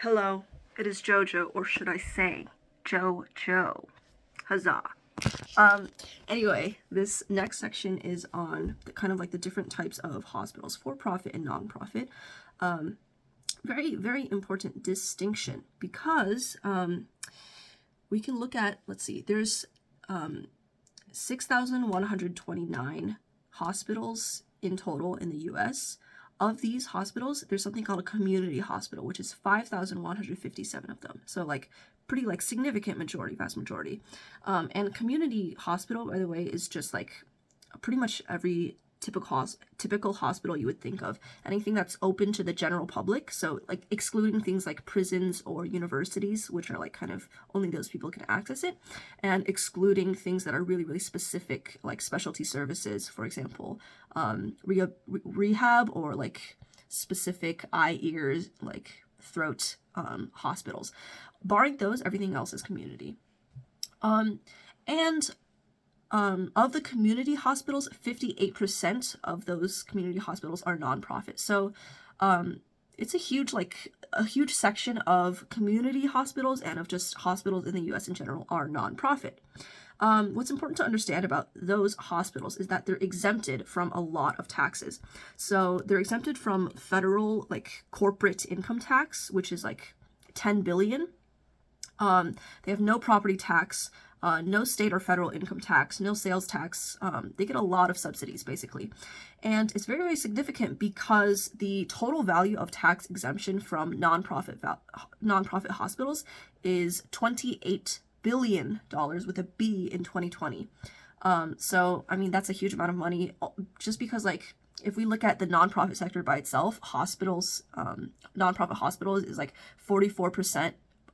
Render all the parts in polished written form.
Hello, it is Jojo, or should I say, Jojo. Huzzah. Anyway, this next section is on kind of like the different types of hospitals, for-profit and non-profit. Very, very important distinction because we can look at, let's see, there's 6,129 hospitals in total in the US. Of these hospitals, there's something called a community hospital, which is 5,157 of them. So like pretty like significant majority, vast majority. And community hospital, by the way, is just like pretty much every typical hospital you would think of. Anything that's open to the general public, so like excluding things like prisons or universities, which are like kind of only those people can access it, and excluding things that are really, really specific, like specialty services, for example, rehab or like specific eye, ears, like throat hospitals. Barring those, everything else is community. Of the community hospitals, 58% of those community hospitals are nonprofit. So it's a huge section of community hospitals and of just hospitals in the US in general are nonprofit. What's important to understand about those hospitals is that they're exempted from a lot of taxes. So they're exempted from federal like corporate income tax, which is like 10 billion. They have no property tax, no state or federal income tax, no sales tax. They get a lot of subsidies, basically. And it's very, very significant because the total value of tax exemption from nonprofit hospitals is $28 billion with a B in 2020. So, I mean, that's a huge amount of money just because, like, if we look at the nonprofit sector by itself, nonprofit hospitals is like 44%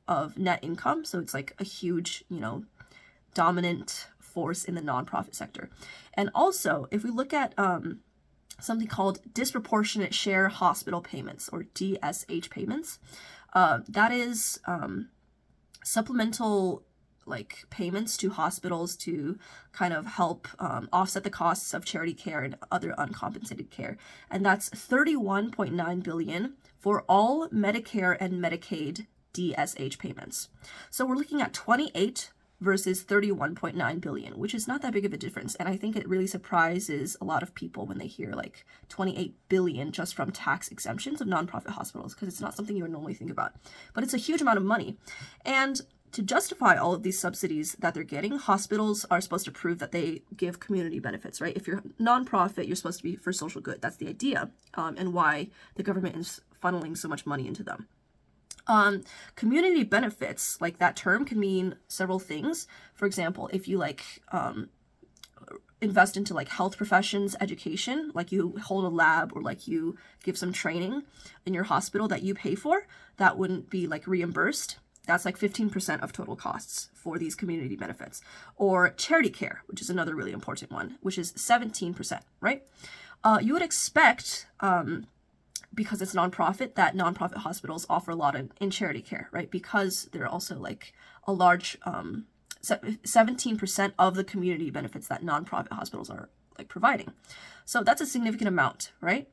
of net income. So it's like a huge, dominant force in the nonprofit sector. And also, if we look at something called disproportionate share hospital payments, or DSH payments, that is supplemental like payments to hospitals to kind of help offset the costs of charity care and other uncompensated care. And that's 31.9 billion for all Medicare and Medicaid DSH payments. So we're looking at 28 versus 31.9 billion, which is not that big of a difference. And I think it really surprises a lot of people when they hear like 28 billion just from tax exemptions of nonprofit hospitals, because it's not something you would normally think about. But it's a huge amount of money. And to justify all of these subsidies that they're getting, hospitals are supposed to prove that they give community benefits, right? If you're nonprofit, you're supposed to be for social good. That's the idea, and why the government is funneling so much money into them. Community benefits, like that term, can mean several things. For example, if you invest into like health professions education, like you hold a lab or like you give some training in your hospital that you pay for, that wouldn't be like reimbursed. That's like 15% of total costs for these community benefits. Or charity care, which is another really important one, which is 17%, right? You would expect, because it's nonprofit, that nonprofit hospitals offer a lot in charity care, right? Because they're also like a large 17% of the community benefits that nonprofit hospitals are like providing. So that's a significant amount, right?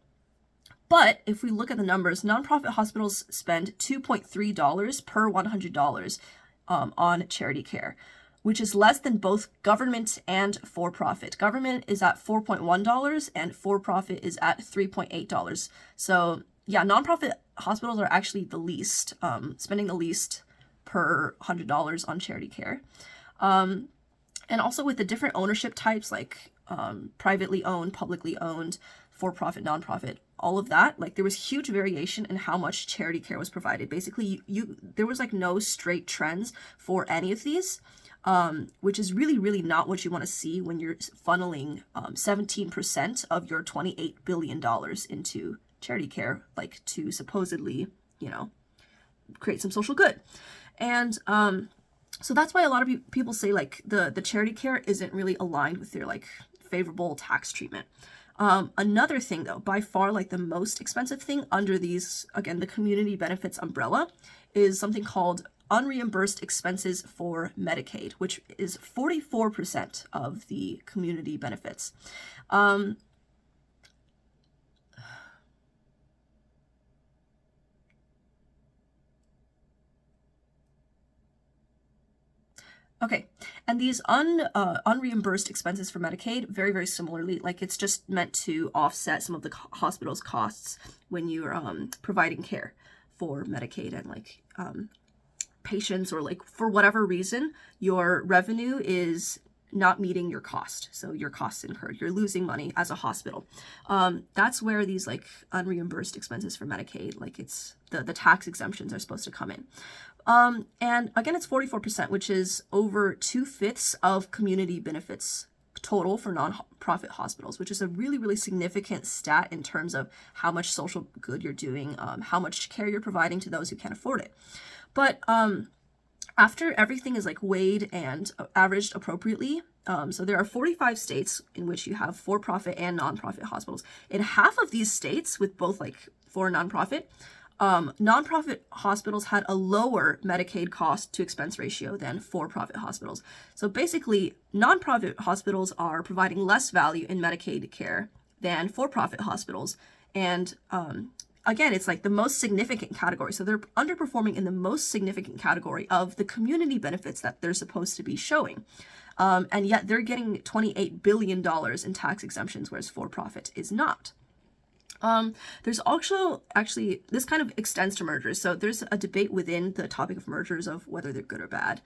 But if we look at the numbers, nonprofit hospitals spend $2.3 per $100 on charity care, which is less than both government and for-profit. Government is at $4.1 and for-profit is at $3.8. So yeah, nonprofit hospitals are actually the least, spending the least per $100 on charity care. And also with the different ownership types, like privately owned, publicly owned, for-profit, nonprofit, all of that, like there was huge variation in how much charity care was provided. Basically, there was like no straight trends for any of these. Which is really, really not what you want to see when you're funneling 17% of your $28 billion into charity care, like to supposedly, create some social good. And so that's why a lot of people say like the charity care isn't really aligned with their like favorable tax treatment. Another thing though, by far like the most expensive thing under these, again, the community benefits umbrella, is something called unreimbursed expenses for Medicaid, which is 44% of the community benefits. Okay, and these unreimbursed expenses for Medicaid, very, very similarly, like it's just meant to offset some of the hospital's costs when you're providing care for Medicaid and like patients, or like for whatever reason, your revenue is not meeting your cost. So your costs incurred, you're losing money as a hospital. That's where these like unreimbursed expenses for Medicaid, like it's the tax exemptions are supposed to come in. And again, it's 44%, which is over 2/5 of community benefits total for nonprofit hospitals, which is a really, really significant stat in terms of how much social good you're doing, how much care you're providing to those who can't afford it. But after everything is like weighed and averaged appropriately, so there are 45 states in which you have for-profit and nonprofit hospitals. In half of these states, with both like for and nonprofit, nonprofit hospitals had a lower Medicaid cost to expense ratio than for-profit hospitals. So basically, nonprofit hospitals are providing less value in Medicaid care than for-profit hospitals. And again, it's like the most significant category. So they're underperforming in the most significant category of the community benefits that they're supposed to be showing. And yet they're getting $28 billion in tax exemptions, whereas for-profit is not. There's also actually, this kind of extends to mergers. So there's a debate within the topic of mergers of whether they're good or bad.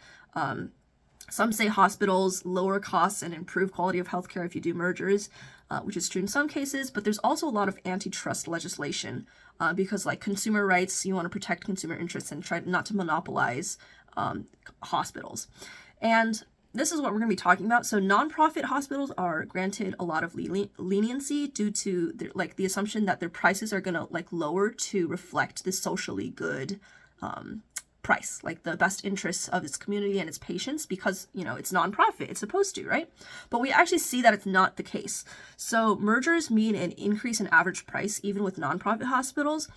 Some say hospitals lower costs and improve quality of healthcare if you do mergers, which is true in some cases, but there's also a lot of antitrust legislation because like consumer rights, you want to protect consumer interests and try not to monopolize hospitals. And this is what we're going to be talking about. So nonprofit hospitals are granted a lot of leniency due to the assumption that their prices are going to like lower to reflect the socially good price, like the best interests of its community and its patients, because, you know, it's nonprofit, it's supposed to, right? But we actually see that it's not the case. So mergers mean an increase in average price, even with nonprofit hospitals.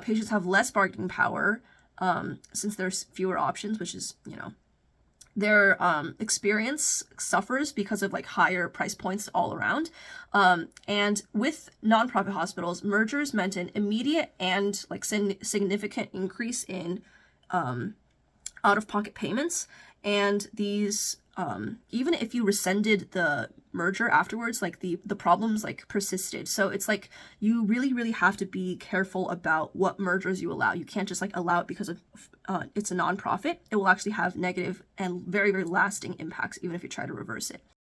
Patients have less bargaining power since there's fewer options, which is, you know, their experience suffers because of like higher price points all around. And with nonprofit hospitals, mergers meant an immediate and like significant increase in out-of-pocket payments. And these, even if you rescinded the merger afterwards, like the problems like persisted. So it's like you really, really have to be careful about what mergers you allow. You can't just like allow it because of it's a nonprofit. It will actually have negative and very, very lasting impacts, even if you try to reverse it.